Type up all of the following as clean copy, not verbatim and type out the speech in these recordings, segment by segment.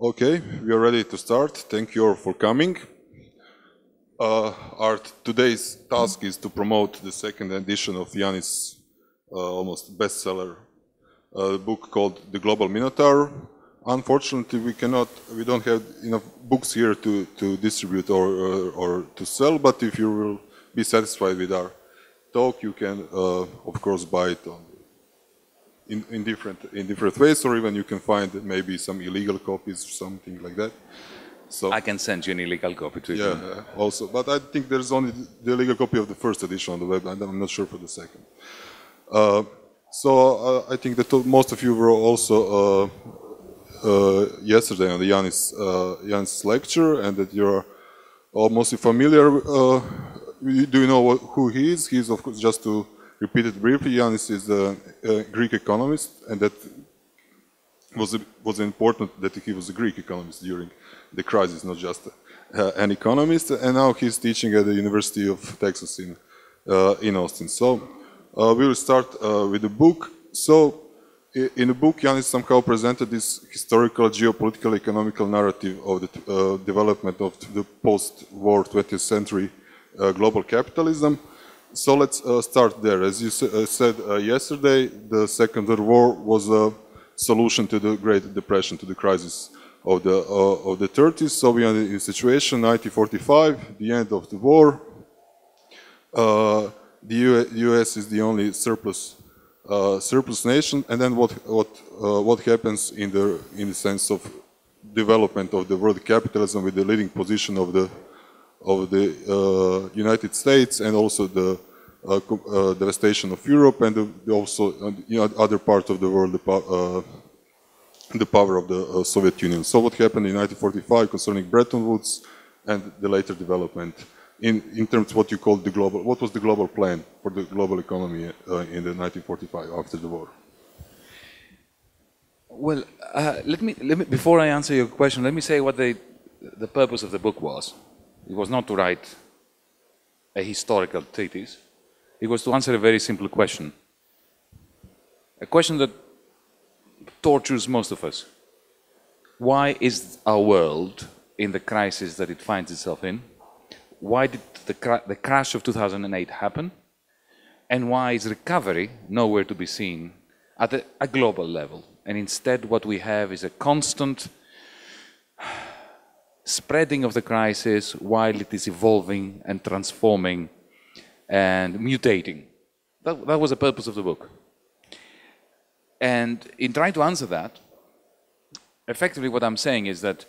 Okay, we are ready to start. Thank you all for coming. Our today's task is to promote the second edition of Yanis' almost bestseller book called The Global Minotaur. Unfortunately, we don't have enough books here to distribute or to sell, but if you will be satisfied with our talk, you can, of course, buy it in different ways, or even you can find maybe some illegal copies, something like that. So I can send you an illegal copy to you. Yeah, also, but I think there's only the illegal copy of the first edition on the web, and I'm not sure for the second. I think that most of you were also yesterday on the Yanis lecture, and that you're almost familiar. Do you know who he is? He's, of course, just to repeat it briefly, Yanis is a Greek economist, and that was important that he was a Greek economist during the crisis, not just an economist. And now he's teaching at the University of Texas in Austin. So we will start with the book. So in the book, Yanis somehow presented this historical, geopolitical, economical narrative of the development of the post-war 20th century global capitalism. So let's start there. As you said yesterday, the Second World War was a solution to the Great Depression, to the crisis of the 30s. So we are in a situation, 1945, the end of the war. The U.S. is the only surplus nation, and then what happens in the sense of development of the world capitalism with the leading position of the United States, and also the devastation of Europe, and also other parts of the world, the power of the Soviet Union. So what happened in 1945 concerning Bretton Woods and the later development in terms of what you call what was the global plan for the global economy in the 1945 after the war? Well, let me before I answer your question, let me say what the purpose of the book was. It was not to write a historical treatise. It was to answer a very simple question. A question that tortures most of us. Why is our world in the crisis that it finds itself in? Why did the crash of 2008 happen? And why is recovery nowhere to be seen at a global level? And instead what we have is a constant spreading of the crisis while it is evolving and transforming and mutating. That was the purpose of the book. And in trying to answer that, effectively what I'm saying is that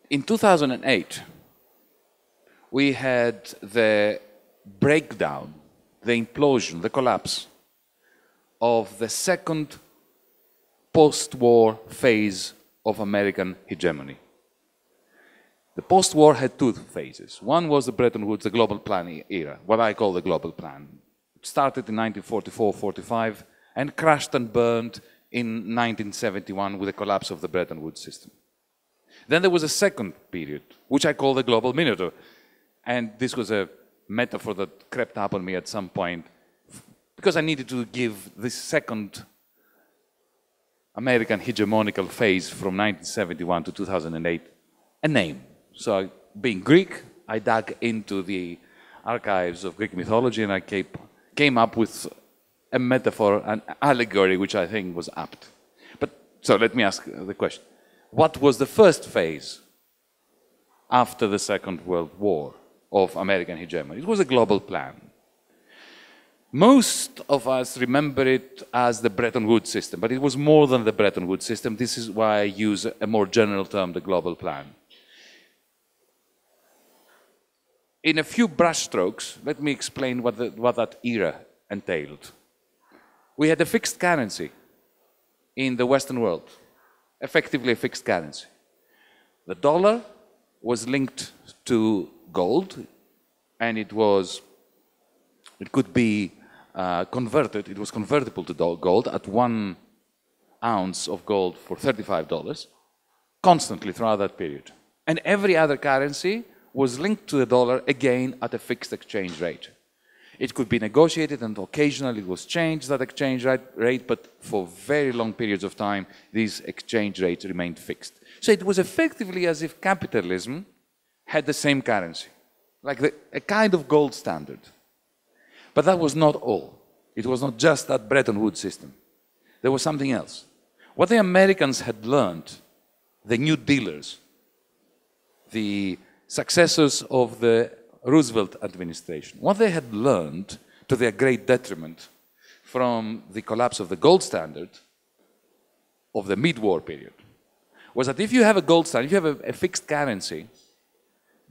in 2008, we had the breakdown, the implosion, the collapse of the second post-war phase of American hegemony. The post-war had two phases. One was the Bretton Woods, the global plan era, what I call the global plan. It started in 1944-45 and crashed and burned in 1971 with the collapse of the Bretton Woods system. Then there was a second period, which I call the Global Minotaur. And this was a metaphor that crept up on me at some point, because I needed to give this second American hegemonical phase from 1971 to 2008 a name. So, being Greek, I dug into the archives of Greek mythology, and I came up with a metaphor, an allegory, which I think was apt. So let me ask the question. What was the first phase after the Second World War of American hegemony? It was a global plan. Most of us remember it as the Bretton Woods system, but it was more than the Bretton Woods system. This is why I use a more general term, the global plan. In a few brushstrokes, let me explain what that era entailed. We had a fixed currency in the Western world, effectively a fixed currency. The dollar was linked to gold, and it could be converted, it was convertible to gold at 1 ounce of gold for $35 constantly throughout that period. And every other currency was linked to the dollar again at a fixed exchange rate. It could be negotiated, and occasionally it was changed, that exchange rate, but for very long periods of time, these exchange rates remained fixed. So it was effectively as if capitalism had the same currency, like a kind of gold standard. But that was not all. It was not just that Bretton Woods system. There was something else. What the Americans had learned, the New Dealers, the successors of the Roosevelt administration, what they had learned, to their great detriment, from the collapse of the gold standard of the mid-war period, was that if you have a gold standard, if you have a fixed currency,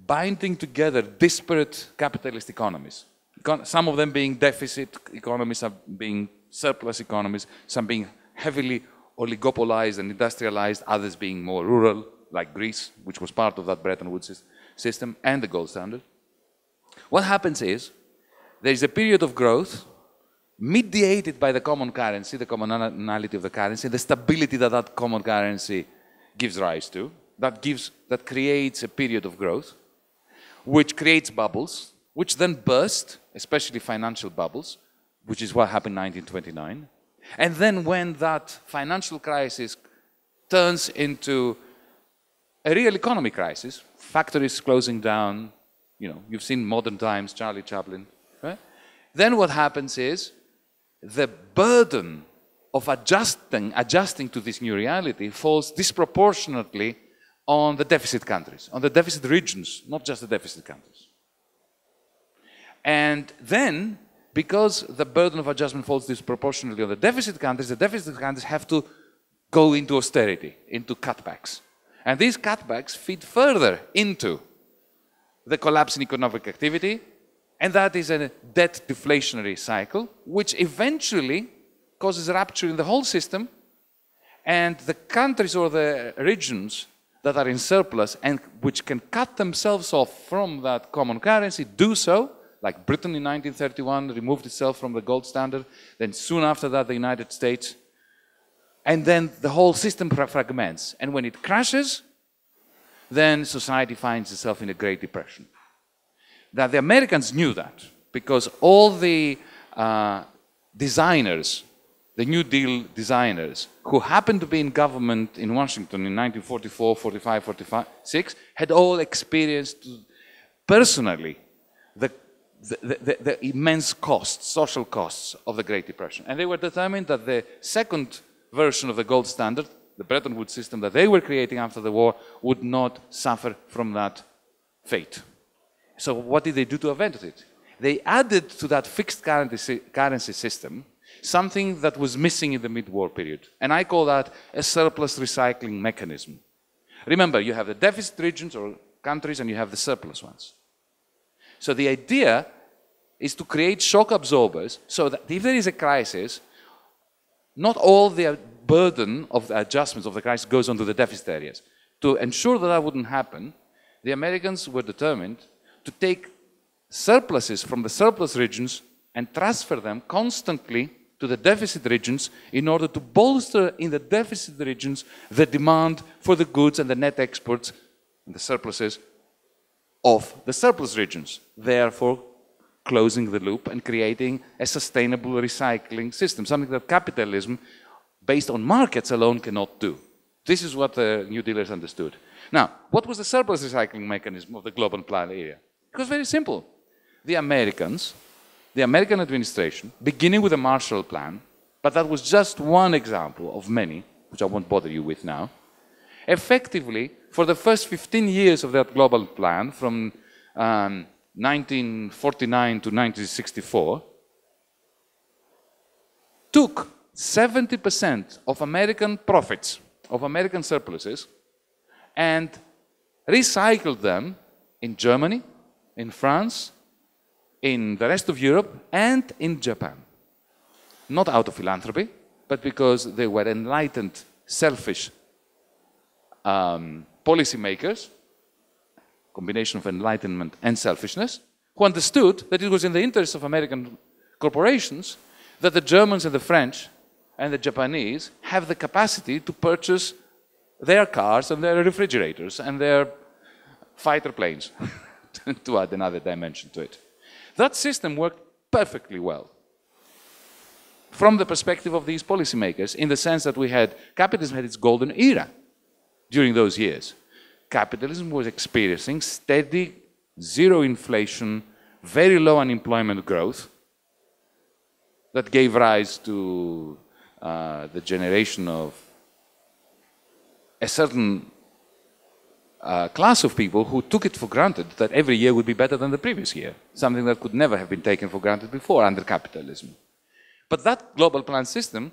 binding together disparate capitalist economies, some of them being deficit economies, some being surplus economies, some being heavily oligopolized and industrialized, others being more rural, like Greece, which was part of that Bretton Woods system, and the gold standard. What happens is, there is a period of growth mediated by the common currency, the commonality of the currency, the stability that that common currency gives rise to, that creates a period of growth, which creates bubbles, which then burst, especially financial bubbles, which is what happened in 1929. And then when that financial crisis turns into a real economic crisis, factories closing down, you've seen Modern Times, Charlie Chaplin, right? Then what happens is the burden of adjusting to this new reality falls disproportionately on the deficit countries, on the deficit regions, not just the deficit countries. And then, because the burden of adjustment falls disproportionately on the deficit countries have to go into austerity, into cutbacks. And these cutbacks feed further into the collapse in economic activity, and that is a debt deflationary cycle, which eventually causes rupture in the whole system, and the countries or the regions that are in surplus and which can cut themselves off from that common currency do so, like Britain in 1931 removed itself from the gold standard, then soon after that the United States, and then the whole system fragments. And when it crashes, then society finds itself in a Great Depression. Now, the Americans knew that, because all the designers, the New Deal designers, who happened to be in government in Washington in 1944, 45, 46, had all experienced personally the immense costs, social costs of the Great Depression. And they were determined that the second version of the gold standard, the Bretton Woods system that they were creating after the war, would not suffer from that fate. So what did they do to avert it? They added to that fixed currency system something that was missing in the mid-war period. And I call that a surplus recycling mechanism. Remember, you have the deficit regions or countries and you have the surplus ones. So the idea is to create shock absorbers so that if there is a crisis, not all the burden of the adjustments of the crisis goes onto the deficit areas. To ensure that that wouldn't happen, the Americans were determined to take surpluses from the surplus regions and transfer them constantly to the deficit regions in order to bolster in the deficit regions the demand for the goods and the net exports and the surpluses of the surplus regions, therefore closing the loop and creating a sustainable recycling system, something that capitalism, based on markets alone, cannot do. This is what the New Dealers understood. Now, what was the surplus recycling mechanism of the global plan area? It was very simple. The Americans, the American administration, beginning with the Marshall Plan, but that was just one example of many, which I won't bother you with now, effectively, for the first 15 years of that global plan, from 1949 to 1964, took 70% of American profits, of American surpluses, and recycled them in Germany, in France, in the rest of Europe, and in Japan. Not out of philanthropy, but because they were enlightened, selfish policymakers, combination of enlightenment and selfishness, who understood that it was in the interest of American corporations that the Germans and the French and the Japanese have the capacity to purchase their cars and their refrigerators and their fighter planes, to add another dimension to it. That system worked perfectly well from the perspective of these policymakers, in the sense that capitalism had its golden era during those years. Capitalism was experiencing steady, zero inflation, very low unemployment growth that gave rise to the generation of a certain class of people who took it for granted that every year would be better than the previous year, something that could never have been taken for granted before under capitalism. But that global plan system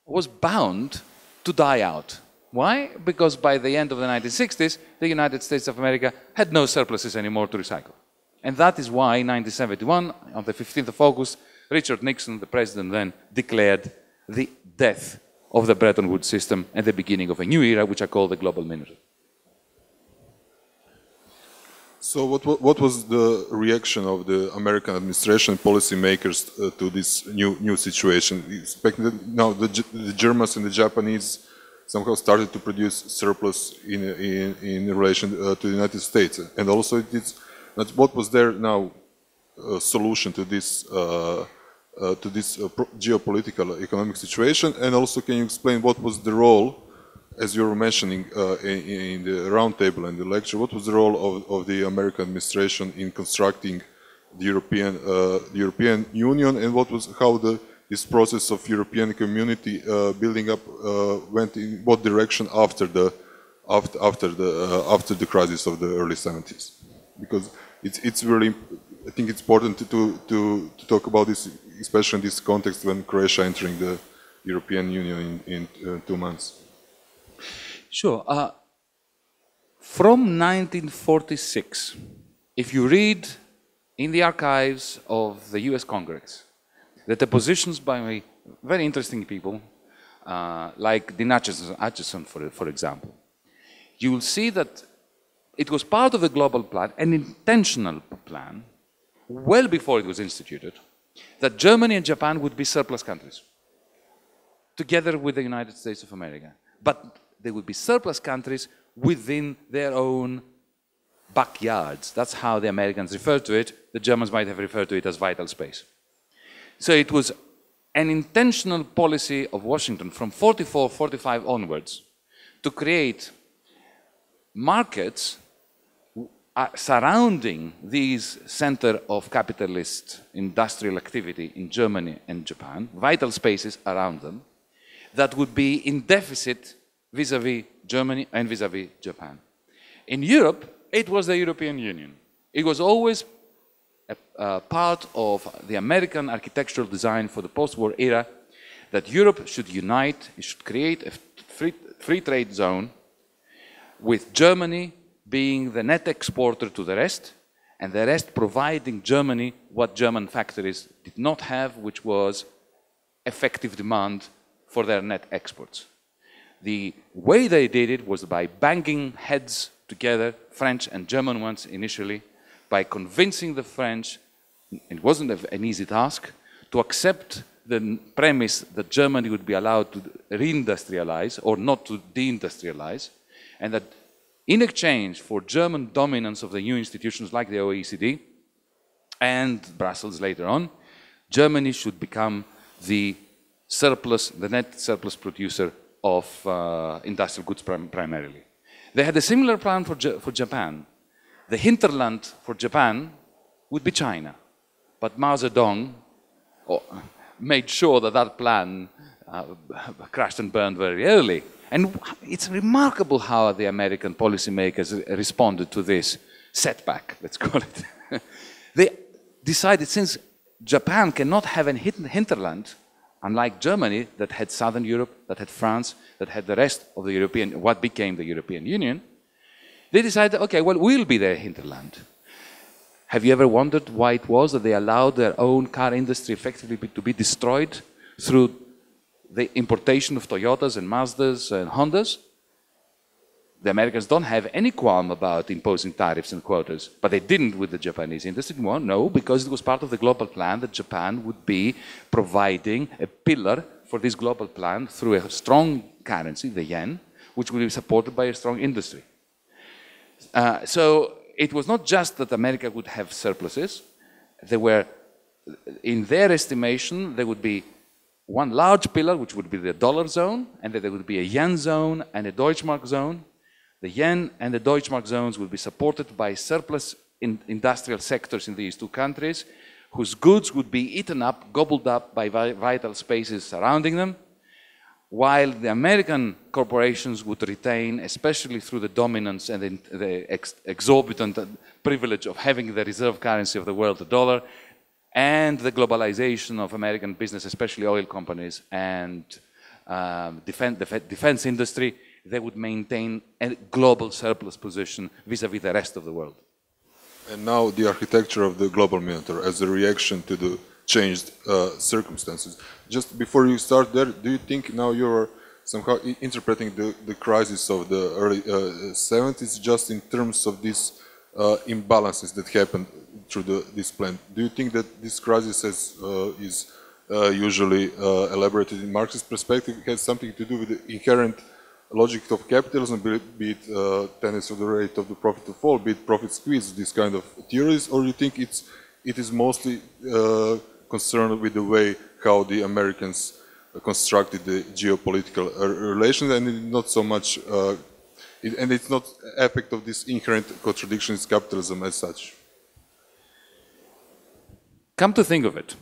was bound to die out. Why? Because by the end of the 1960s, the United States of America had no surpluses anymore to recycle. And that is why in 1971, on the 15th of August, Richard Nixon, the president then, declared the death of the Bretton Woods system and the beginning of a new era, which I call the Global Minotaur. So what was the reaction of the American administration policymakers to this new situation? Expecting that now the Germans and the Japanese somehow started to produce surplus in relation to the United States, and also what was their now solution to this geopolitical economic situation? And also, can you explain what was the role, as you were mentioning in the roundtable and the lecture, what was the role of the American administration in constructing the European Union, and how this process of European community building up went in what direction after the crisis of the early 70s? Because it's really, I think it's important to talk about this, especially in this context when Croatia entering the European Union in 2 months. Sure. From 1946, if you read in the archives of the US Congress, that the positions by very interesting people, like Dean Acheson, for example, you will see that it was part of the global plan, an intentional plan, well before it was instituted, that Germany and Japan would be surplus countries, together with the United States of America. But they would be surplus countries within their own backyards. That's how the Americans referred to it. The Germans might have referred to it as vital space. So it was an intentional policy of Washington from 44, 45 onwards to create markets surrounding these center of capitalist industrial activity in Germany and Japan, vital spaces around them, that would be in deficit vis-à-vis Germany and vis-à-vis Japan. In Europe, it was the European Union. It was always a part of the American architectural design for the post-war era that Europe should unite, it should create a free trade zone, with Germany being the net exporter to the rest, and the rest providing Germany what German factories did not have, which was effective demand for their net exports. The way they did it was by banging heads together, French and German ones initially, by convincing the French, it wasn't an easy task, to accept the premise that Germany would be allowed to reindustrialize or not to deindustrialize, and that in exchange for German dominance of the new institutions like the OECD and Brussels later on, Germany should become the net surplus producer of industrial goods primarily. They had a similar plan for Japan. The hinterland for Japan would be China. But Mao Zedong made sure that that plan crashed and burned very early. And it's remarkable how the American policymakers responded to this setback, let's call it. They decided, since Japan cannot have a hinterland, unlike Germany, that had Southern Europe, that had France, that had the rest of the what became the European Union, they decided, okay, well, we'll be their hinterland. Have you ever wondered why it was that they allowed their own car industry effectively to be destroyed through the importation of Toyotas and Mazdas and Hondas? The Americans don't have any qualm about imposing tariffs and quotas, but they didn't with the Japanese industry. Well, no, because it was part of the global plan that Japan would be providing a pillar for this global plan through a strong currency, the yen, which would be supported by a strong industry. So it was not just that America would have surpluses. There were in their estimation, there would be one large pillar, which would be the dollar zone, and then there would be a yen zone and a Deutschmark zone. The yen and the Deutschmark zones would be supported by surplus industrial sectors in these two countries, whose goods would be eaten up, gobbled up by vital spaces surrounding them, while the American corporations would retain, especially through the dominance and the exorbitant privilege of having the reserve currency of the world, the dollar, and the globalization of American business, especially oil companies and the defense industry, they would maintain a global surplus position vis-à-vis the rest of the world. And now the architecture of the Global Minotaur as a reaction to the changed circumstances. Just before you start there, do you think now you're somehow interpreting the crisis of the early 70s just in terms of these imbalances that happened through this plan? Do you think that this crisis is usually elaborated in Marxist perspective? It has something to do with the inherent logic of capitalism, be it tendency of the rate of the profit to fall, be it profit squeeze, this kind of theories, or you think it is mostly concerned with the way how the Americans constructed the geopolitical relations, and not so much, and it's not effect of this inherent contradictions capitalism as such? Come to think of it,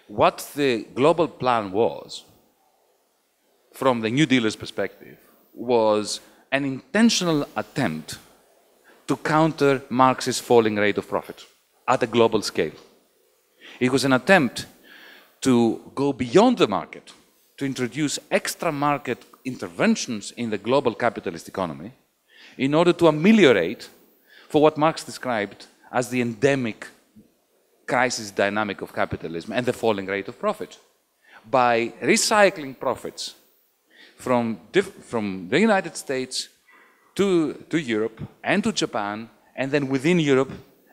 what the global plan was, from the New Dealers' perspective, was an intentional attempt to counter Marx's falling rate of profit at a global scale. It was an attempt to go beyond the market, to introduce extra market interventions in the global capitalist economy in order to ameliorate for what Marx described as the endemic crisis dynamic of capitalism and the falling rate of profit. By recycling profits from the United States to Europe and to Japan, and then within Europe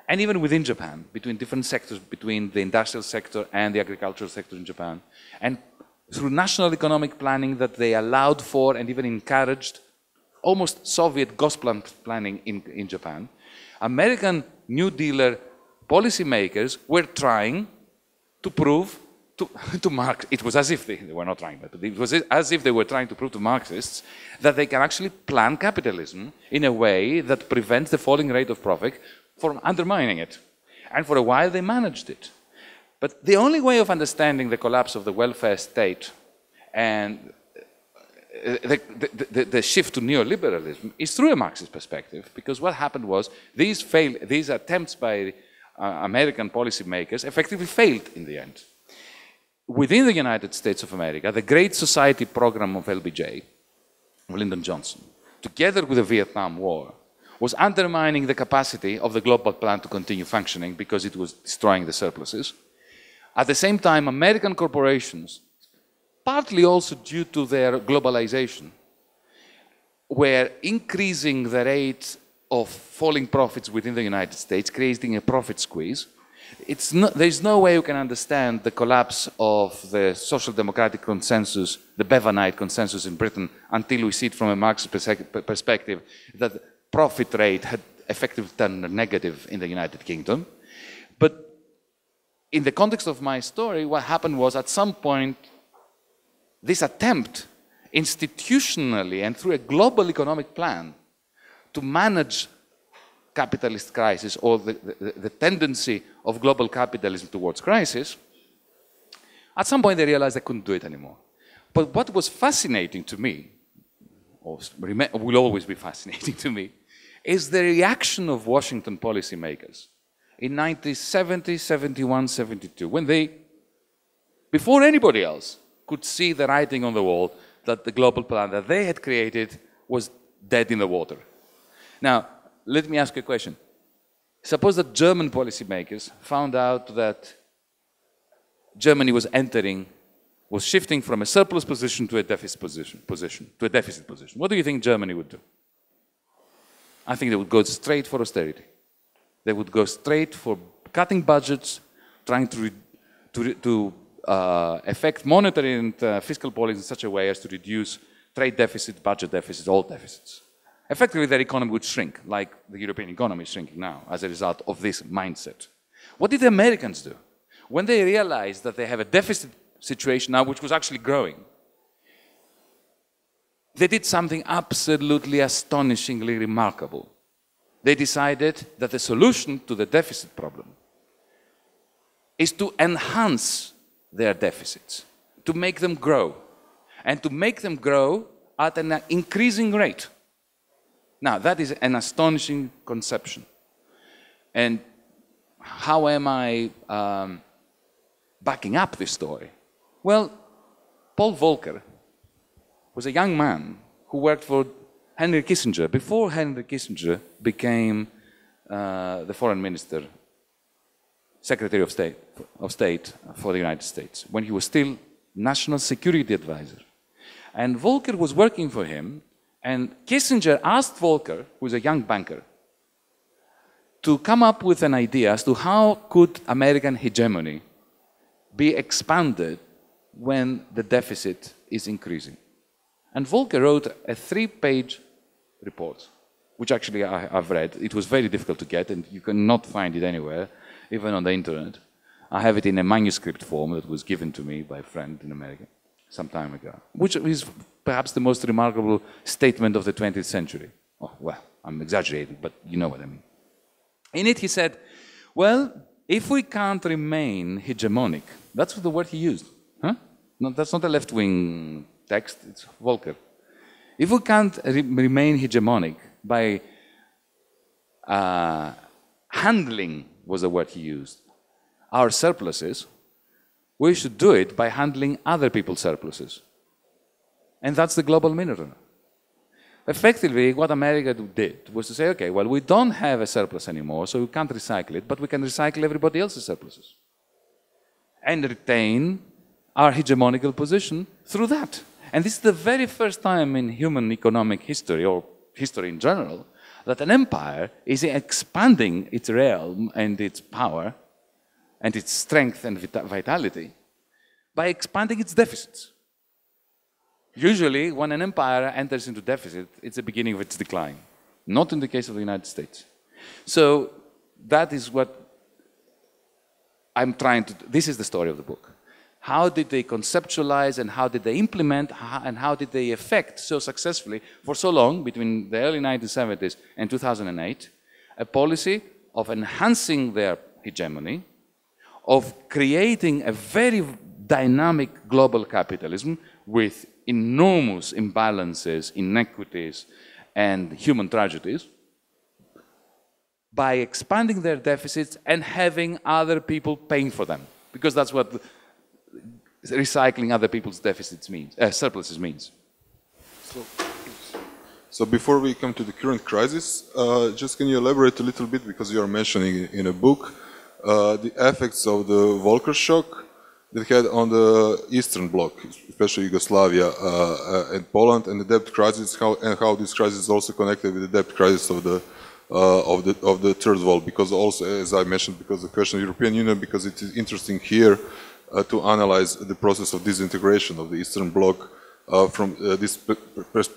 and even within Japan, between different sectors, between the industrial sector and the agricultural sector in Japan, and through national economic planning that they allowed for and even encouraged, almost Soviet Gosplan planning in Japan, American New Dealer policymakers were trying to prove to Marx, it was as if they were not trying, but it was as if they were trying to prove to Marxists that they can actually plan capitalism in a way that prevents the falling rate of profit from undermining it. And for a while they managed it. But the only way of understanding the collapse of the welfare state and the shift to neoliberalism is through a Marxist perspective, because what happened was these attempts by American policymakers effectively failed in the end. Within the United States of America, the Great Society program of LBJ, Lyndon Johnson, together with the Vietnam War, was undermining the capacity of the global plan to continue functioning because it was destroying the surpluses. At the same time, American corporations, partly also due to their globalization, were increasing the rate of falling profits within the United States, creating a profit squeeze. There's no way you can understand the collapse of the social democratic consensus, the Bevanite consensus in Britain, until we see it from a Marxist perspective, that the profit rate had effectively turned negative in the United Kingdom. But in the context of my story, what happened was at some point, this attempt institutionally and through a global economic plan to manage capitalist crisis, or the tendency of global capitalism towards crisis, at some point they realized they couldn't do it anymore. But what was fascinating to me, or will always be fascinating to me, is the reaction of Washington policymakers in 1970, 71, 72, when they, before anybody else, could see the writing on the wall that the global plan that they had created was dead in the water. Now, let me ask you a question. Suppose that German policymakers found out that Germany was shifting from a surplus position to a deficit position. What do you think Germany would do? I think they would go straight for austerity. They would go straight for cutting budgets, trying to affect monetary and fiscal policy in such a way as to reduce trade deficit, budget deficits, all deficits. Effectively, their economy would shrink, like the European economy is shrinking now, as a result of this mindset. What did the Americans do? When they realized that they have a deficit situation now, which was actually growing, they did something absolutely astonishingly remarkable. They decided that the solution to the deficit problem is to enhance their deficits, to make them grow, and to make them grow at an increasing rate. Now, that is an astonishing conception. And how am I backing up this story? Well, Paul Volcker was a young man who worked for Henry Kissinger before Henry Kissinger became the foreign minister, Secretary of State for the United States, when he was still National Security Advisor. And Volcker was working for him, and Kissinger asked Volcker, who is a young banker, to come up with an idea as to how could American hegemony be expanded when the deficit is increasing. And Volcker wrote a 3-page report, which actually I've read. It was very difficult to get, and you cannot find it anywhere, even on the internet. I have it in a manuscript form that was given to me by a friend in America some time ago, which is perhaps the most remarkable statement of the 20th century. Oh, well, I'm exaggerating, but you know what I mean. In it he said, well, if we can't remain hegemonic, that's the word he used. Huh? No, that's not a left-wing text, it's Volcker. If we can't remain hegemonic by handling, was the word he used, our surpluses, we should do it by handling other people's surpluses. And that's the global minotaur. Effectively, what America did was to say, okay, well, we don't have a surplus anymore, so we can't recycle it, but we can recycle everybody else's surpluses and retain our hegemonical position through that. And this is the very first time in human economic history, or history in general, that an empire is expanding its realm and its power and its strength and vitality by expanding its deficits. Usually, when an empire enters into deficit, it's the beginning of its decline. Not in the case of the United States. So that is what I'm trying to... This is the story of the book. How did they conceptualize and how did they implement and how did they effect so successfully for so long, between the early 1970s and 2008, a policy of enhancing their hegemony, of creating a very dynamic global capitalism with enormous imbalances, inequities, and human tragedies, by expanding their deficits and having other people paying for them. Because that's what recycling other people's deficits means, surpluses means. So before we come to the current crisis, just can you elaborate a little bit, because you are mentioning in a book, the effects of the Volcker shock that had on the Eastern Bloc, especially Yugoslavia and Poland, and the debt crisis, and how this crisis is also connected with the debt crisis of the Third World. Because also, as I mentioned, because the question of the European Union, because it is interesting here to analyze the process of disintegration of the Eastern Bloc from this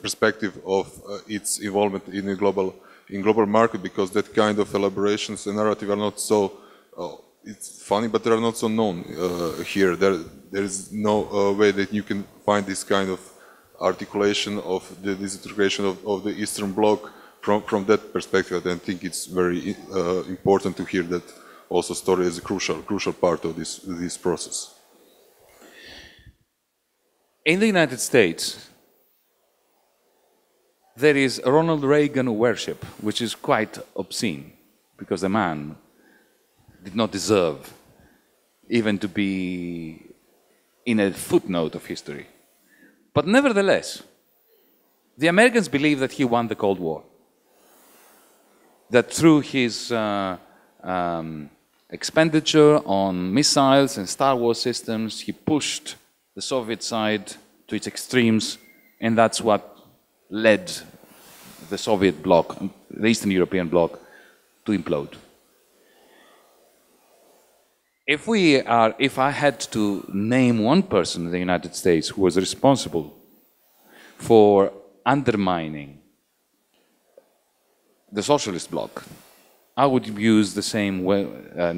perspective of its involvement in the global market, because that kind of elaborations and narrative are not so. It's funny, but they are not so known here. There is no way that you can find this kind of articulation of the disintegration of the Eastern Bloc from that perspective. And I think it's very important to hear that also story as a crucial part of this process. In the United States, there is Ronald Reagan worship, which is quite obscene, because the man did not deserve even to be in a footnote of history. But nevertheless, the Americans believe that he won the Cold War. That through his expenditure on missiles and Star Wars systems, he pushed the Soviet side to its extremes, and that's what led the Soviet bloc, the Eastern European bloc, to implode. If I had to name one person in the United States who was responsible for undermining the socialist bloc I would use the same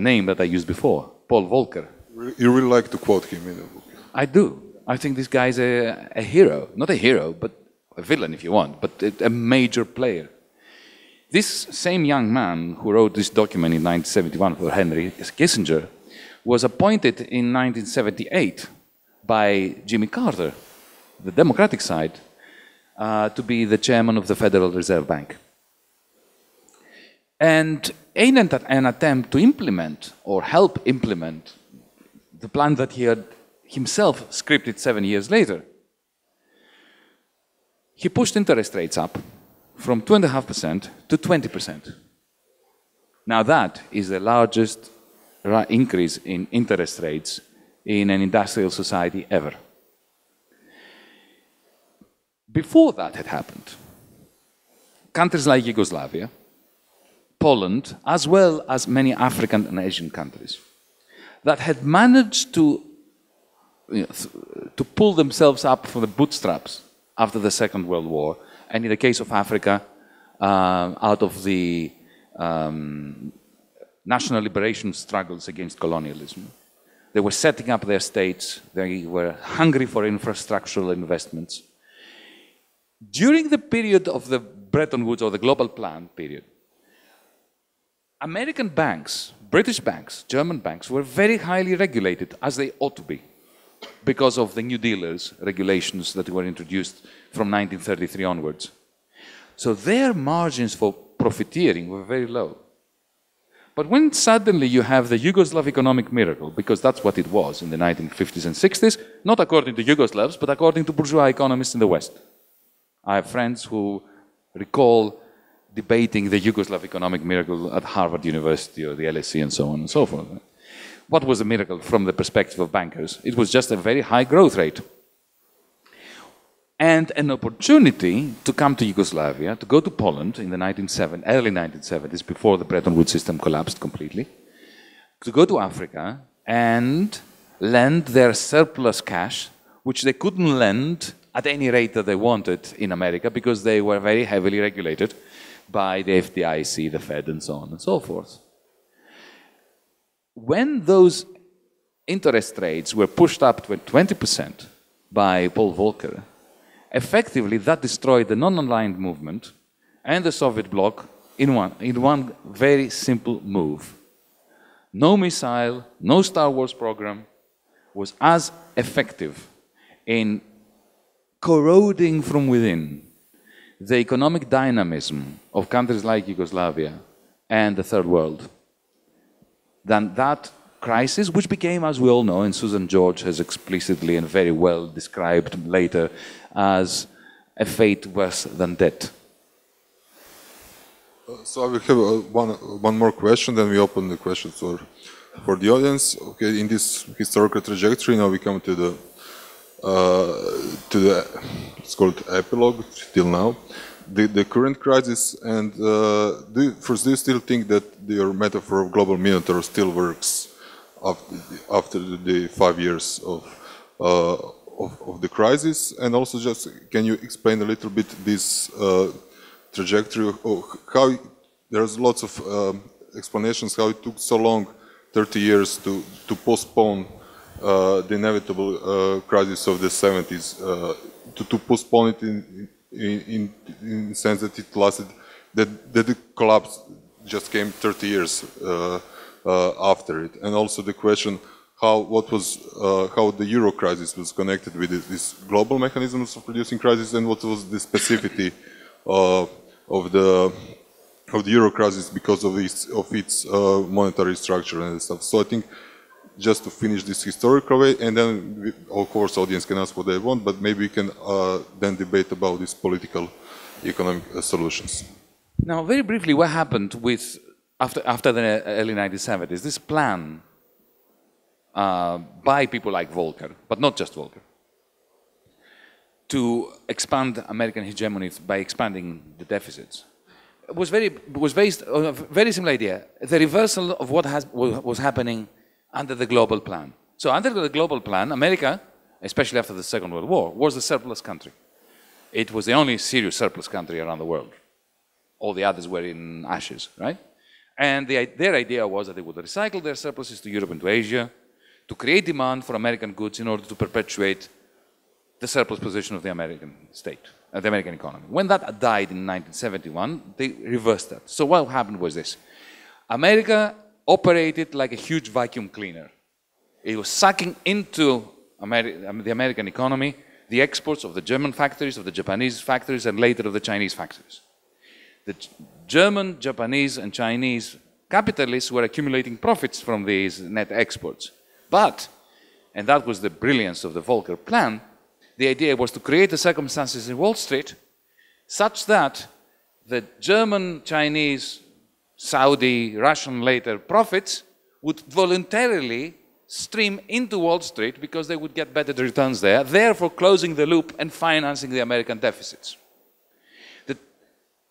name that I used before, Paul Volcker. You really like to quote him in the book. I do. I think this guy's a hero. Not a hero, but a villain if you want, but a major player. This same young man who wrote this document in 1971 for Henry Kissinger was appointed in 1978 by Jimmy Carter, the Democratic side, to be the chairman of the Federal Reserve Bank. And in an attempt to implement or help implement the plan that he had himself scripted 7 years later, he pushed interest rates up from 2.5% to 20%. Now that is the largest increase in interest rates in an industrial society ever. Before that had happened, countries like Yugoslavia, Poland, as well as many African and Asian countries, that had managed to pull themselves up from the bootstraps after the Second World War, and in the case of Africa, out of the national liberation struggles against colonialism. They were setting up their states, they were hungry for infrastructural investments. During the period of the Bretton Woods or the Global Plan period, American banks, British banks, German banks were very highly regulated, as they ought to be, because of the New Dealers regulations that were introduced from 1933 onwards. So their margins for profiteering were very low. But when suddenly you have the Yugoslav economic miracle, because that's what it was in the 1950s and 60s, not according to Yugoslavs, but according to bourgeois economists in the West. I have friends who recall debating the Yugoslav economic miracle at Harvard University or the LSE and so on and so forth. What was the miracle from the perspective of bankers? It was just a very high growth rate. And an opportunity to come to Yugoslavia, to go to Poland in the early 1970s, before the Bretton Woods system collapsed completely, to go to Africa and lend their surplus cash, which they couldn't lend at any rate that they wanted in America, because they were very heavily regulated by the FDIC, the Fed, and so on and so forth. When those interest rates were pushed up to 20% by Paul Volcker, effectively that destroyed the non-aligned movement and the Soviet bloc in one very simple move. No missile, no Star Wars program was as effective in corroding from within the economic dynamism of countries like Yugoslavia and the Third World than that crisis, which became, as we all know, and Susan George has explicitly and very well described later, as a fate worse than death. So I will have one more question, then we open the questions for the audience. Okay, in this historical trajectory, now we come to the it's called epilogue till now, the current crisis. And do you still think that your metaphor of global minotaur still works after the 5 years of the crisis? And also, just can you explain a little bit this trajectory of how there's lots of explanations how it took so long, 30 years, to postpone the inevitable crisis of the 70s, to postpone it in the sense that it lasted, that the collapse just came 30 years after it. And also the question how the euro crisis was connected with this global mechanisms of producing crisis, and what was the specificity of the euro crisis because of its monetary structure and stuff. So I think, just to finish this historical way, and then of course audience can ask what they want, but maybe we can then debate about these political economic solutions. Now, very briefly, what happened with after the early 1970s, this plan by people like Volcker, but not just Volcker, to expand American hegemony by expanding the deficits, was based on a very similar idea: the reversal of what was happening under the Global Plan. So under the Global Plan, America, especially after the Second World War, was a surplus country. It was the only serious surplus country around the world. All the others were in ashes, right? And their idea was that they would recycle their surpluses to Europe and to Asia to create demand for American goods in order to perpetuate the surplus position of the American state, the American economy. When that died in 1971, they reversed that. So what happened was this. America operated like a huge vacuum cleaner. It was sucking into the American economy the exports of the German factories, of the Japanese factories, and later of the Chinese factories. The German, Japanese, and Chinese capitalists were accumulating profits from these net exports. But, and that was the brilliance of the Volcker plan, the idea was to create the circumstances in Wall Street such that the German, Chinese, Saudi, Russian later profits would voluntarily stream into Wall Street because they would get better returns there, therefore closing the loop and financing the American deficits.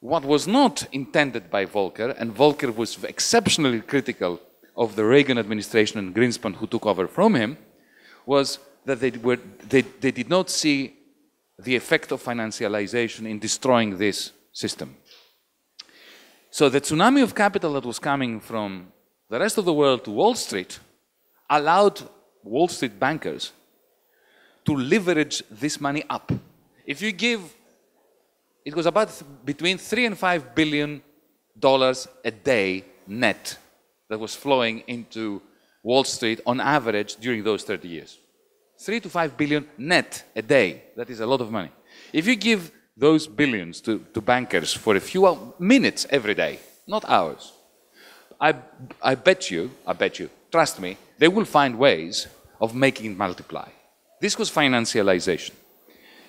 What was not intended by Volcker, and Volcker was exceptionally critical of the Reagan administration and Greenspan who took over from him, was that they did not see the effect of financialization in destroying this system. So the tsunami of capital that was coming from the rest of the world to Wall Street allowed Wall Street bankers to leverage this money up. If you give, it was about between $3 and $5 billion a day net that was flowing into Wall Street on average during those 30 years. 3 to 5 billion net a day. That is a lot of money. If you give those billions to bankers for a few minutes every day, not hours, I bet you, trust me, they will find ways of making it multiply. This was financialization.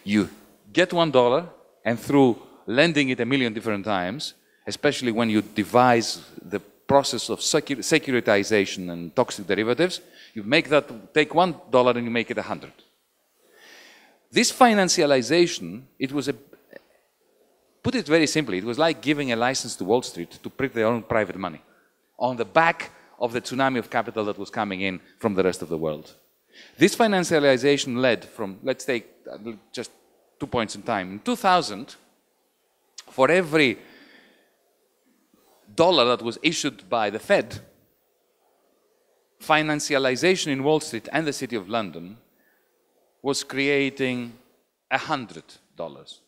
You get $1 and through lending it a million different times, especially when you devise the process of securitization and toxic derivatives, you make that, take $1 and you make it 100. This financialization, it was put it very simply, it was like giving a license to Wall Street to print their own private money on the back of the tsunami of capital that was coming in from the rest of the world. This financialization led from, let's take just 2 points in time. In 2000, for every dollar that was issued by the Fed, financialization in Wall Street and the City of London was creating $100.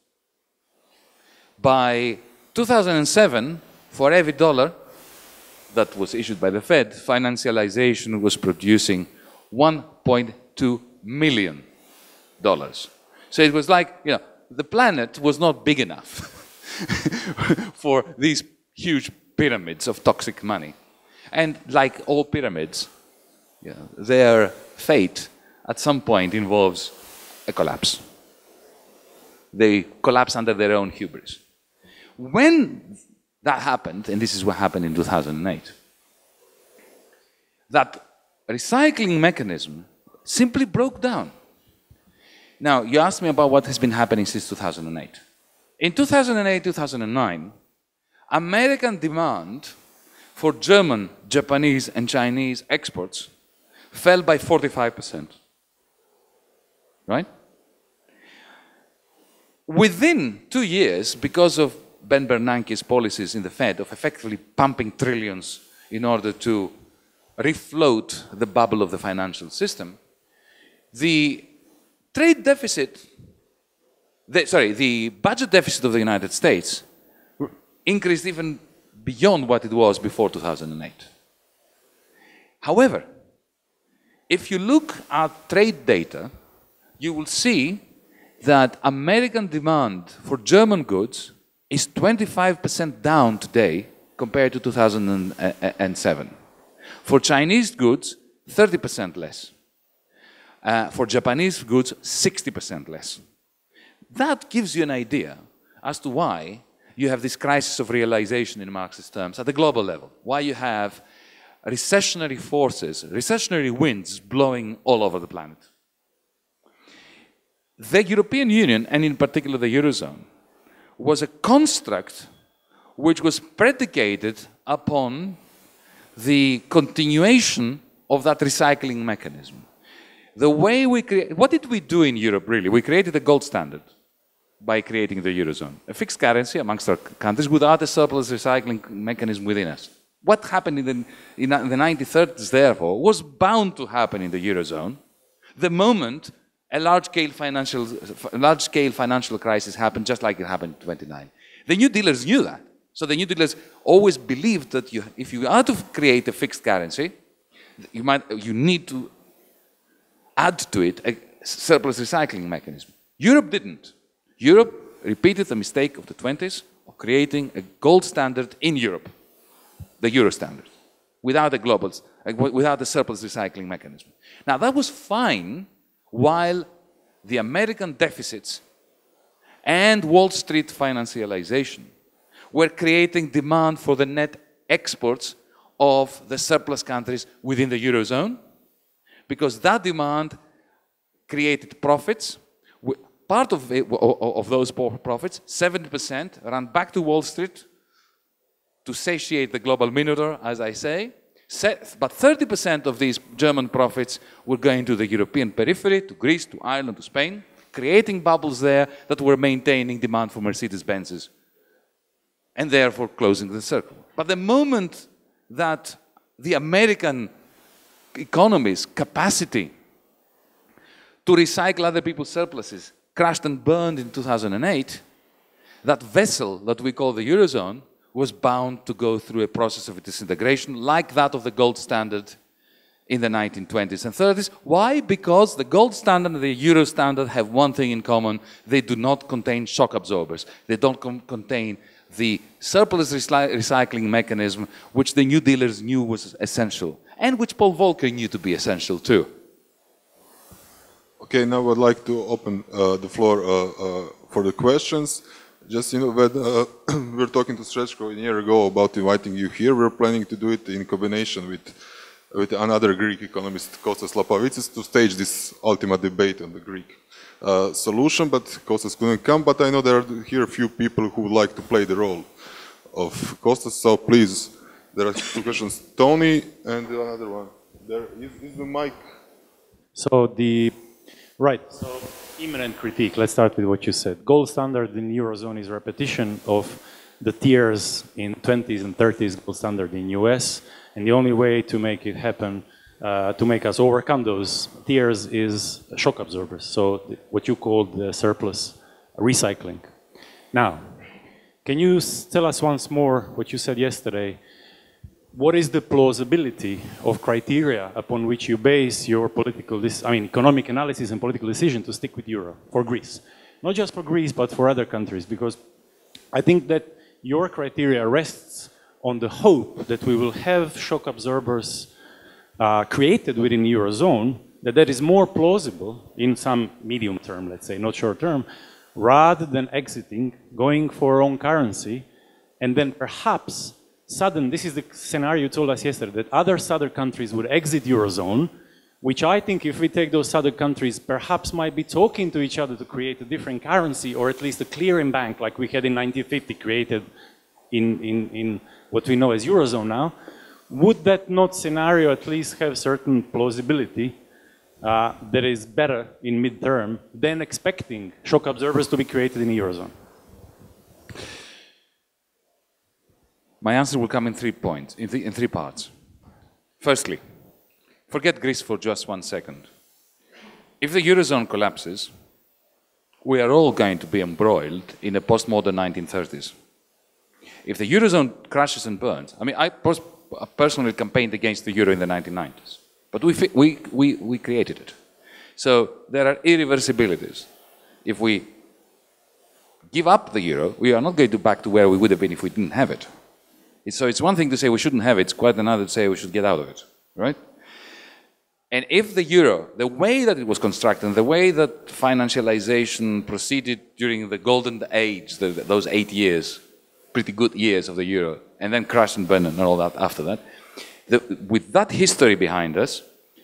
By 2007, for every dollar that was issued by the Fed, financialization was producing $1.2 million. So it was like, you know, the planet was not big enough for these huge pyramids of toxic money. And like all pyramids, you know, their fate at some point involves a collapse. They collapse under their own hubris. When that happened, and this is what happened in 2008, that recycling mechanism simply broke down. Now, you asked me about what has been happening since 2008. In 2008, 2009, American demand for German, Japanese, and Chinese exports fell by 45%. Right? Within 2 years, because of Ben Bernanke's policies in the Fed of effectively pumping trillions in order to refloat the bubble of the financial system, the trade deficit, the budget deficit of the United States increased even beyond what it was before 2008. However, if you look at trade data, you will see that American demand for German goods is 25% down today compared to 2007. For Chinese goods, 30% less. For Japanese goods, 60% less. That gives you an idea as to why you have this crisis of realization in Marxist terms at the global level, why you have recessionary forces, recessionary winds blowing all over the planet. The European Union, and in particular the Eurozone, was a construct which was predicated upon the continuation of that recycling mechanism. The way we create, what did we do in Europe really? We created a gold standard by creating the Eurozone, a fixed currency amongst our countries without a surplus recycling mechanism within us. what happened in the 1930s, therefore, was bound to happen in the Eurozone the moment a large-scale financial crisis happened, just like it happened in 1929. The New Dealers knew that. So the New Dealers always believed that if you are to create a fixed currency, you need to add to it a surplus recycling mechanism. Europe didn't. Europe repeated the mistake of the 20s of creating a gold standard in Europe, the Euro standard, without a surplus recycling mechanism. Now that was fine while the American deficits and Wall Street financialisation were creating demand for the net exports of the surplus countries within the Eurozone, because that demand created profits. Part of those profits, 70%, ran back to Wall Street to satiate the global Minotaur, as I say. But 30% of these German profits were going to the European periphery, to Greece, to Ireland, to Spain, creating bubbles there that were maintaining demand for Mercedes-Benzes and therefore closing the circle. But the moment that the American economy's capacity to recycle other people's surpluses crashed and burned in 2008, that vessel that we call the Eurozone was bound to go through a process of disintegration like that of the gold standard in the 1920s and 30s. Why? Because the gold standard and the Euro standard have one thing in common. They do not contain shock absorbers. They don't contain the surplus recycling mechanism, which the New Dealers knew was essential, and which Paul Volcker knew to be essential too. Okay, now I'd like to open the floor for the questions. Just, when we were talking to Srečko a year ago about inviting you here, we were planning to do it in combination with another Greek economist, Kostas Lapavitsis, to stage this ultimate debate on the Greek solution, but Kostas couldn't come. But I know there are here a few people who would like to play the role of Kostas, so please, there are two questions. Tony and another one. There is the mic. So Right, so imminent critique, let's start with what you said. Gold standard in Eurozone is repetition of the tiers in 20s and 30s gold standard in US, and the only way to make it happen, to make us overcome those tiers is shock absorbers, so what you call the surplus recycling. Now, can you tell us once more what you said yesterday? What is the plausibility of criteria upon which you base your economic analysis and political decision to stick with euro for Greece? Not just for Greece, but for other countries, because I think that your criteria rests on the hope that we will have shock absorbers created within the Eurozone, that is more plausible in some medium term, let's say, not short term, rather than exiting, going for our own currency, and then perhaps this is the scenario you told us yesterday, that other southern countries would exit Eurozone, which I think if we take those southern countries perhaps might be talking to each other to create a different currency, or at least a clearing bank like we had in 1950 created in what we know as Eurozone now. Would that not scenario at least have certain plausibility that is better in midterm than expecting shock absorbers to be created in the Eurozone? My answer will come in 3 points, in three parts. Firstly, forget Greece for just 1 second. If the Eurozone collapses, we are all going to be embroiled in a postmodern 1930s. If the Eurozone crashes and burns, I personally campaigned against the Euro in the 1990s, but we created it. So there are irreversibilities. If we give up the Euro, we are not going to back to where we would have been if we didn't have it. So it's one thing to say we shouldn't have it, it's quite another to say we should get out of it, right? And if the Euro, the way that it was constructed, and the way that financialisation proceeded during the golden age, those 8 years, pretty good years of the Euro, and then crashed and burned and all that after that, with that history behind us,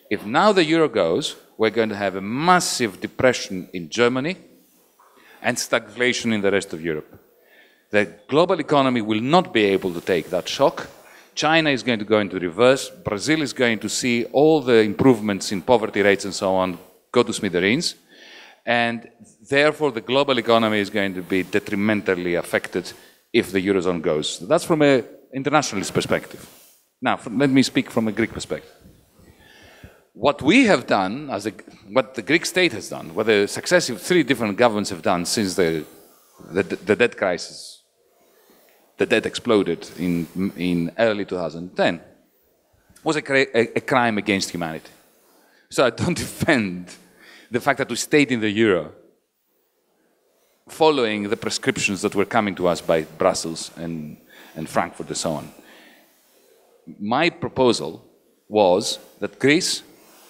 if now the Euro goes, we're going to have a massive depression in Germany and stagflation in the rest of Europe. The global economy will not be able to take that shock. China is going to go into reverse. Brazil is going to see all the improvements in poverty rates and so on go to smithereens. And therefore, the global economy is going to be detrimentally affected if the Eurozone goes. That's from an internationalist perspective. Now, let me speak from a Greek perspective. What we have done, what the Greek state has done, what the successive 3 different governments have done since the debt crisis, the debt exploded in early 2010, was a crime against humanity. So I don't defend the fact that we stayed in the euro following the prescriptions that were coming to us by Brussels and Frankfurt and so on. My proposal was that Greece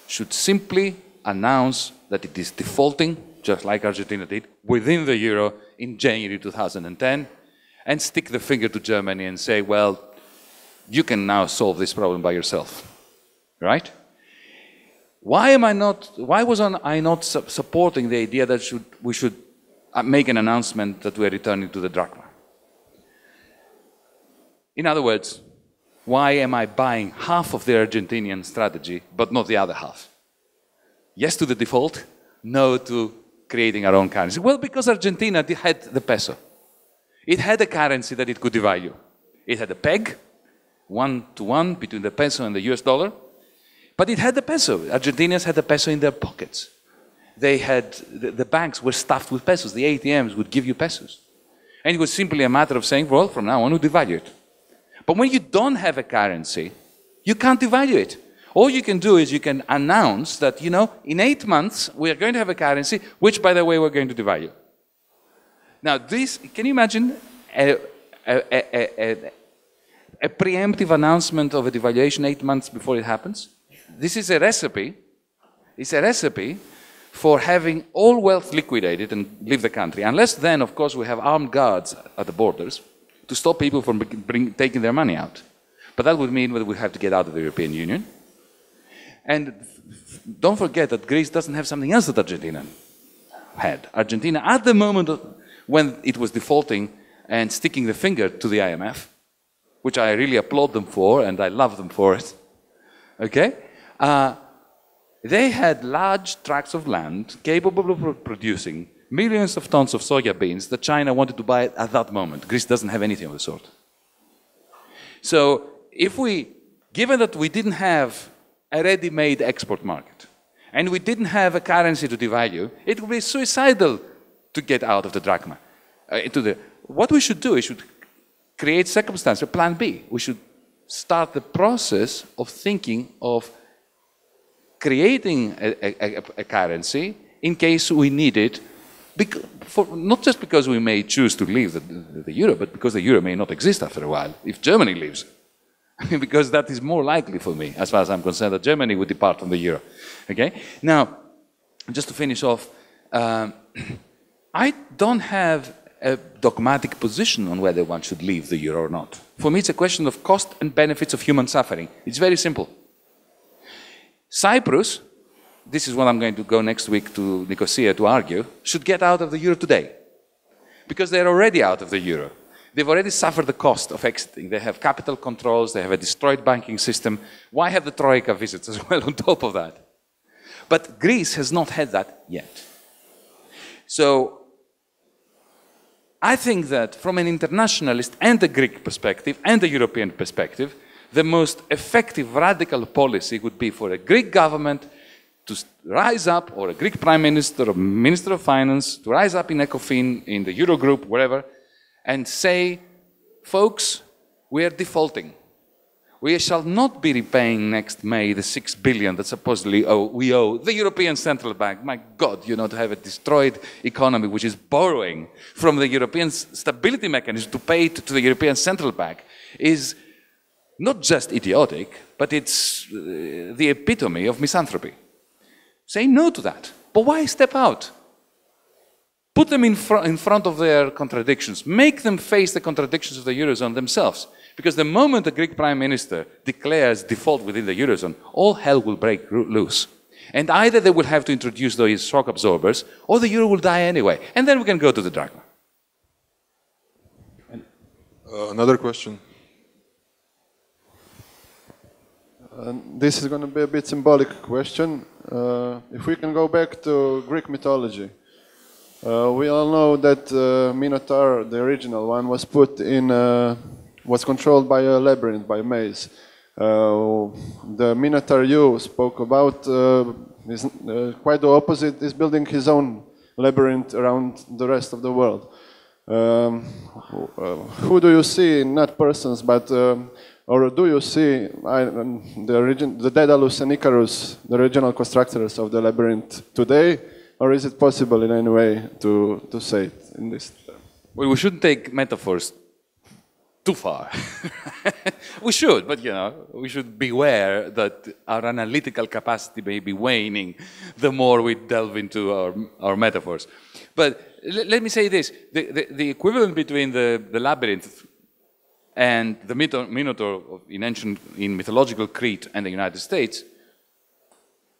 should simply announce that it is defaulting, just like Argentina did, within the euro in January 2010, and stick the finger to Germany and say, well, you can now solve this problem by yourself, right? Why was I not supporting the idea that we should make an announcement that we are returning to the drachma? In other words, why am I buying half of the Argentinian strategy, but not the other half? Yes to the default, no to creating our own currency. Well, because Argentina had the peso. It had a currency that it could devalue. It had a peg, 1-to-1 between the peso and the US dollar, but it had the peso. Argentinians had the peso in their pockets. They had, the banks were stuffed with pesos. The ATMs would give you pesos. And it was simply a matter of saying, well, from now on, we devalue it. But when you don't have a currency, you can't devalue it. All you can do is you can announce that, you know, in 8 months, we are going to have a currency, which, by the way, we're going to devalue. Now, this, can you imagine a preemptive announcement of a devaluation 8 months before it happens? This is a recipe. It's a recipe for having all wealth liquidated and leave the country. Unless then, of course, we have armed guards at the borders to stop people from taking their money out. But that would mean that we have to get out of the European Union. And don't forget that Greece doesn't have something else that Argentina had. Argentina, at the moment when it was defaulting and sticking the finger to the IMF, which I really applaud them for, and I love them for it, okay? They had large tracts of land capable of producing millions of tons of soya beans that China wanted to buy at that moment. Greece doesn't have anything of the sort. So if given that we didn't have a ready-made export market, and we didn't have a currency to devalue, it would be suicidal to get out of the drachma. What we should do is create circumstances, plan B. We should start the process of thinking of creating a currency in case we need it, not just because we may choose to leave the euro, but because the euro may not exist after a while, if Germany leaves. Because that is more likely for me, as far as I'm concerned, that Germany would depart from the euro. Okay? Now, just to finish off, I don't have a dogmatic position on whether one should leave the euro or not. For me, it's a question of cost and benefits of human suffering. It's very simple. Cyprus, this is what I'm going to go next week to Nicosia to argue, should get out of the euro today. Because they're already out of the euro. They've already suffered the cost of exiting. They have capital controls, they have a destroyed banking system. Why have the Troika visits as well on top of that? But Greece has not had that yet. So I think that from an internationalist and a Greek perspective and a European perspective, the most effective radical policy would be for a Greek government to rise up, or a Greek prime minister or minister of finance, to rise up in ECOFIN, in the Eurogroup, wherever, and say, folks, we are defaulting. We shall not be repaying next May the 6 billion that supposedly we owe the European Central Bank. My God, you know, to have a destroyed economy which is borrowing from the European stability mechanism to pay to the European Central Bank is not just idiotic, but it's the epitome of misanthropy. Say no to that. But why step out? Put them in front of their contradictions. Make them face the contradictions of the Eurozone themselves. Because the moment the Greek Prime Minister declares default within the Eurozone, all hell will break loose. And either they will have to introduce those shock absorbers, or the euro will die anyway. And then we can go to the drachma. Another question. This is going to be a bit symbolic question. If we can go back to Greek mythology, we all know that Minotaur, the original one, was put in, was controlled by a labyrinth, by a maze. The Minotaur you spoke about is quite the opposite, is building his own labyrinth around the rest of the world. Who do you see, not persons, but or do you see the Daedalus and Icarus, the regional constructors of the labyrinth today, or is it possible in any way to say it in this term? Well, we shouldn't take metaphors too far. We should, but we should beware that our analytical capacity may be waning the more we delve into our metaphors. But let me say this, the equivalent between the labyrinth and the Minotaur in mythological Crete and the United States,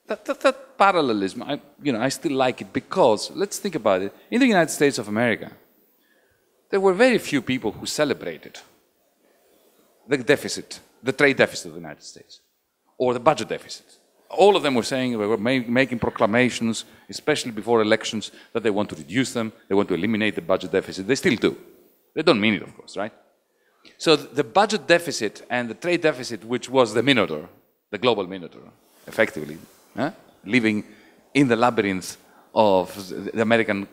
that parallelism, I still like it because, let's think about it, in the United States of America, there were very few people who celebrated the deficit, the trade deficit of the United States, or the budget deficit. All of them were saying, they were making proclamations, especially before elections, that they want to reduce them, they want to eliminate the budget deficit. They still do. They don't mean it, of course, right? So the budget deficit and the trade deficit, which was the Minotaur, the global Minotaur, effectively, living in the labyrinth of the American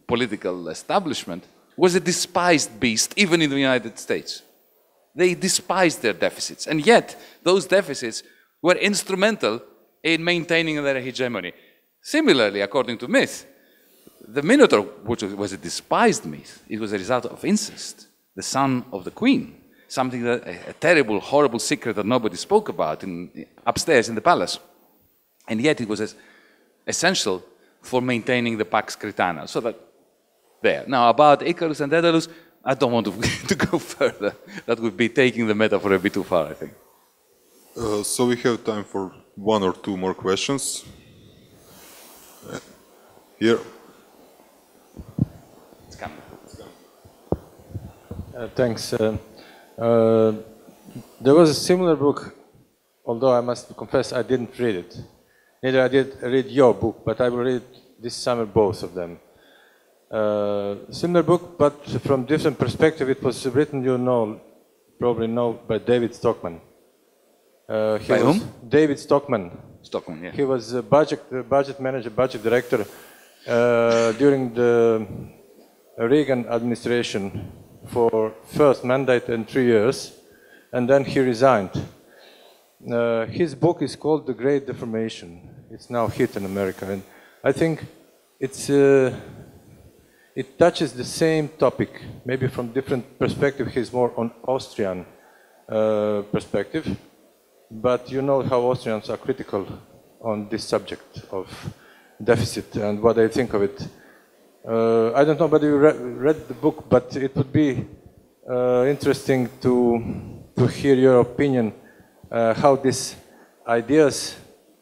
political establishment, was a despised beast, even in the United States. They despised their deficits, and yet those deficits were instrumental in maintaining their hegemony. Similarly, according to myth, the Minotaur, which was a despised myth, it was a result of incest, the son of the queen, something that a terrible, horrible secret that nobody spoke about upstairs in the palace. And yet it was essential for maintaining the Pax Cretana. So that, there. Now, about Icarus and Daedalus, I don't want to go further. That would be taking the metaphor a bit too far, I think. So we have time for one or two more questions. Here. It's coming. Thanks. There was a similar book, although I must confess I didn't read it. Neither I did read your book, but I will read this summer both of them. Similar book, but from different perspective. It was written, probably know, by David Stockman. By whom? David Stockman. Stockman, yeah. He was a budget manager, budget director during the Reagan administration for first mandate and 3 years, and then he resigned. His book is called The Great Deformation. It's now hit in America, and I think it touches the same topic, maybe from different perspective. He's more on Austrian perspective, but you know how Austrians are critical on this subject of deficit and what they think of it. I don't know whether you read the book, but it would be interesting to hear your opinion, how these ideas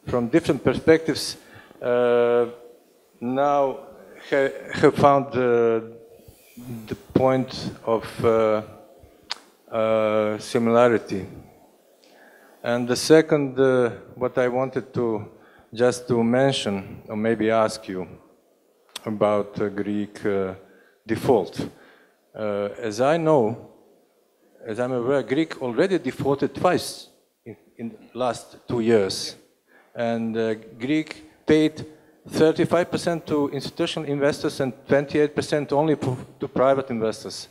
from different perspectives now have found the point of similarity. And the second, what I wanted to just to mention, or maybe ask you about Greek default. As I know, as I'm aware, Greek already defaulted twice in the last 2 years. And Greek paid 35% to institutional investors and 28% only to private investors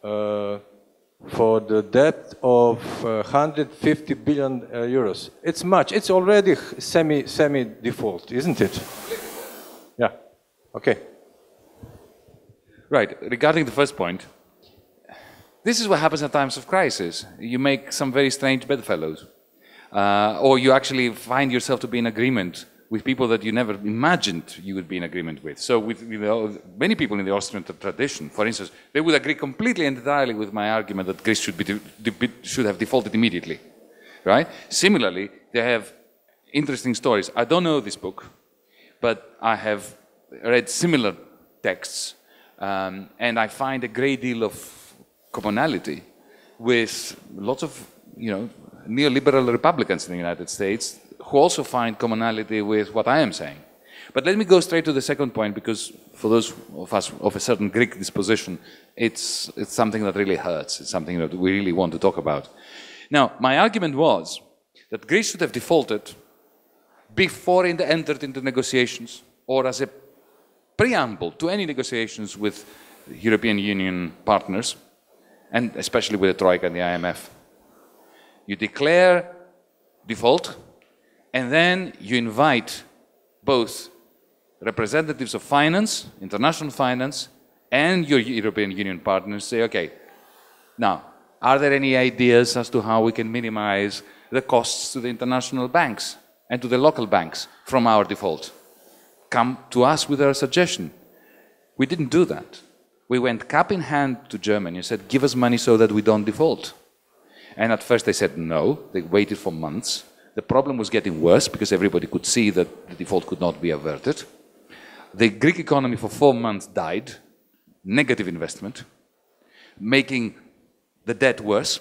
for the debt of 150 billion euros. It's much. It's already semi-default, isn't it? Yeah. Okay. Right. Regarding the first point, this is what happens at times of crisis. You make some very strange bedfellows. Or you actually find yourself to be in agreement with people that you never imagined you would be in agreement with. So with many people in the Austrian tradition, for instance, they would agree completely and entirely with my argument that Greece should have defaulted immediately, right? Similarly, they have interesting stories. I don't know this book, but I have read similar texts, and I find a great deal of commonality with lots of, neoliberal Republicans in the United States who also find commonality with what I am saying. But let me go straight to the second point, because for those of us of a certain Greek disposition, it's something that really hurts. It's something that we really want to talk about. Now, my argument was that Greece should have defaulted before it entered into negotiations or as a preamble to any negotiations with European Union partners, and especially with the Troika and the IMF. You declare default, and then you invite both representatives of finance, international finance, and your European Union partners, say, okay, now, are there any ideas as to how we can minimize the costs to the international banks and to the local banks from our default? Come to us with our suggestion. We didn't do that. We went cap in hand to Germany and said, give us money so that we don't default. And at first they said no. They waited for months. The problem was getting worse because everybody could see that the default could not be averted. The Greek economy for 4 months died, negative investment, making the debt worse,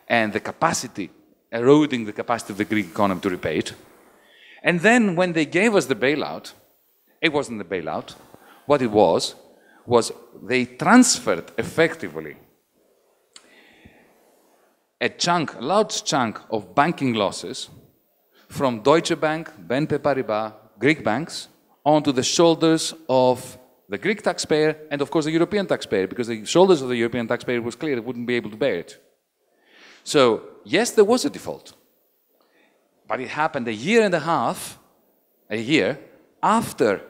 and the capacity, eroding the capacity of the Greek economy to repay it. And then when they gave us the bailout, it wasn't the bailout. What it was they transferred effectively a large chunk of banking losses from Deutsche Bank, BNP Paribas, Greek banks, onto the shoulders of the Greek taxpayer and, of course, the European taxpayer, because the shoulders of the European taxpayer was clear, they wouldn't be able to bear it. So, yes, there was a default, but it happened a year and a half, after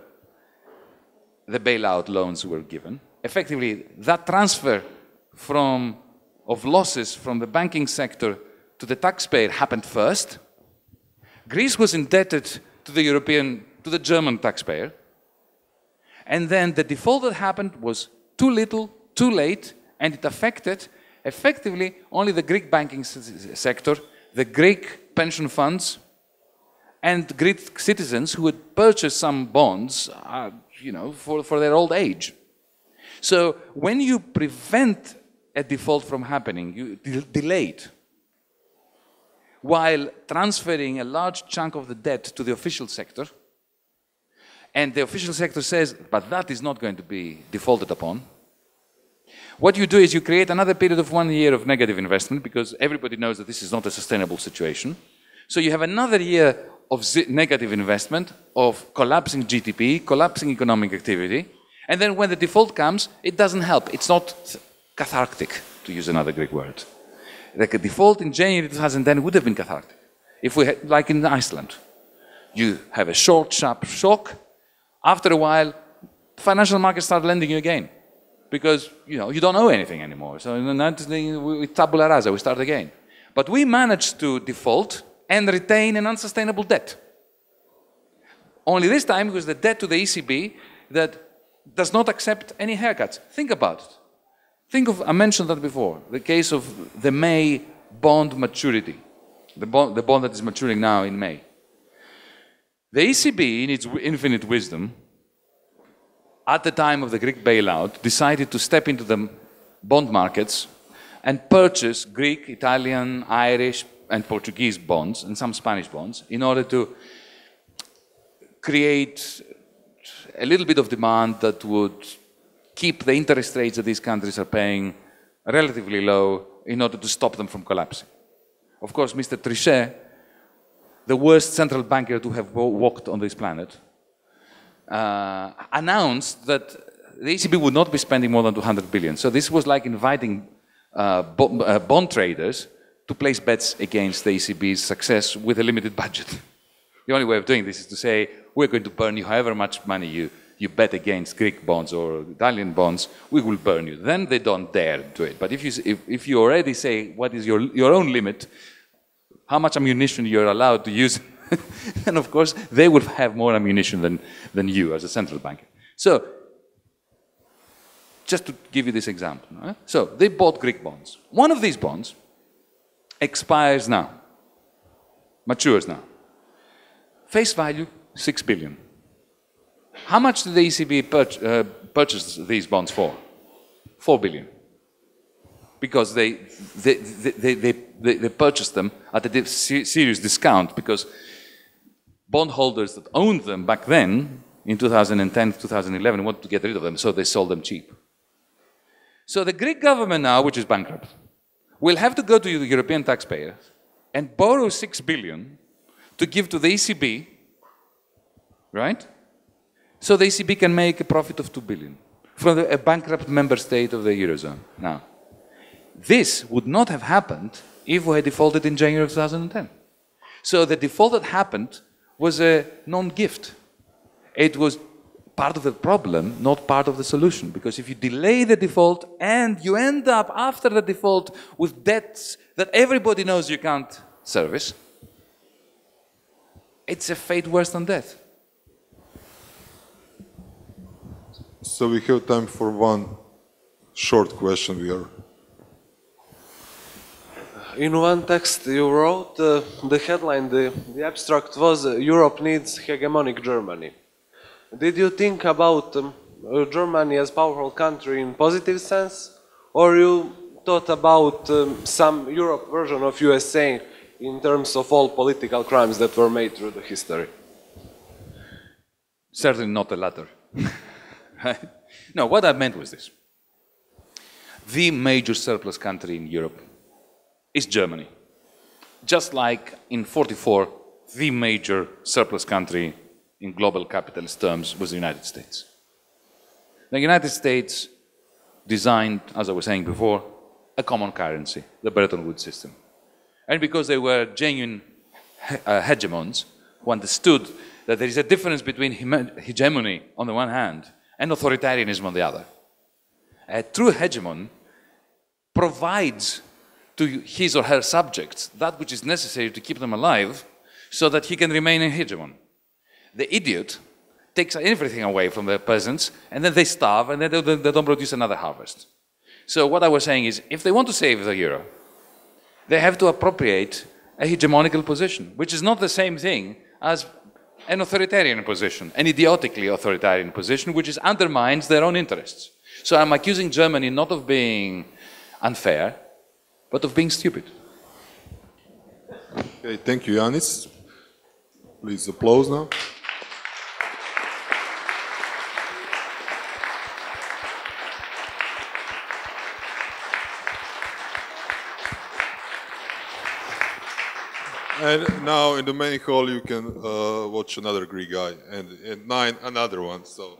the bailout loans were given. Effectively, that transfer of losses from the banking sector to the taxpayer happened first. Greece was indebted to the German taxpayer. And then the default that happened was too little, too late, and it affected effectively only the Greek banking sector, the Greek pension funds, and Greek citizens who had purchased some bonds, for their old age. So when you prevent a default from happening, you delay it, while transferring a large chunk of the debt to the official sector, and the official sector says, but that is not going to be defaulted upon. What you do is you create another period of 1 year of negative investment, because everybody knows that this is not a sustainable situation. So you have another year of negative investment, of collapsing GDP, collapsing economic activity, and then when the default comes, it doesn't help. It's not cathartic, to use another Greek word. Like a default in January 2010 would have been cathartic. If we had, like in Iceland, you have a short, sharp shock. After a while, financial markets start lending you again, because you don't owe anything anymore. So with tabula rasa, we start again. But we managed to default and retain an unsustainable debt. Only this time it was the debt to the ECB that does not accept any haircuts. Think about it. I mentioned that before, the case of the May bond maturity, the bond that is maturing now in May. The ECB, in its infinite wisdom, at the time of the Greek bailout, decided to step into the bond markets and purchase Greek, Italian, Irish, and Portuguese bonds, and some Spanish bonds, in order to create a little bit of demand that would keep the interest rates that these countries are paying relatively low in order to stop them from collapsing. Of course, Mr. Trichet, the worst central banker to have walked on this planet, announced that the ECB would not be spending more than 200 billion. So this was like inviting bond traders to place bets against the ECB's success with a limited budget. The only way of doing this is to say, we're going to burn you however much money you bet against Greek bonds or Italian bonds, we will burn you. Then they don't dare do it. But if you already say what is your own limit, how much ammunition you're allowed to use, then of course they will have more ammunition than you as a central banker. So, just to give you this example. Right? So, they bought Greek bonds. One of these bonds expires now, matures now. Face value, 6 billion. How much did the ECB purchase these bonds for? 4 billion. Because they purchased them at a serious discount, because bondholders that owned them back then, in 2010, 2011, wanted to get rid of them, so they sold them cheap. So the Greek government now, which is bankrupt, will have to go to the European taxpayers and borrow 6 billion to give to the ECB, right? So the ECB can make a profit of 2 billion from a bankrupt member state of the Eurozone. Now, this would not have happened if we had defaulted in January of 2010. So the default that happened was a non-gift. It was part of the problem, not part of the solution. Because if you delay the default and you end up after the default with debts that everybody knows you can't service, it's a fate worse than death. So we have time for one short question here. In one text you wrote, the headline, the abstract was Europe needs hegemonic Germany. Did you think about Germany as powerful country in positive sense, or you thought about some Europe version of USA in terms of all political crimes that were made through the history? Certainly not the latter. No, what I meant was this. The major surplus country in Europe is Germany. Just like in '44, the major surplus country in global capitalist terms was the United States. The United States designed, as I was saying before, a common currency, the Bretton Woods system. And because they were genuine hegemons who understood that there is a difference between hegemony on the one hand and authoritarianism on the other. A true hegemon provides to his or her subjects that which is necessary to keep them alive so that he can remain a hegemon. The idiot takes everything away from the peasants and then they starve and then they don't produce another harvest. So what I was saying is, if they want to save the euro, they have to appropriate a hegemonical position, which is not the same thing as an authoritarian position, an idiotically authoritarian position, which undermines their own interests. So I'm accusing Germany not of being unfair, but of being stupid. Okay, thank you, Yanis. Please applause now. And now in the main hall you can watch another Greek guy, and at 9 another one. So.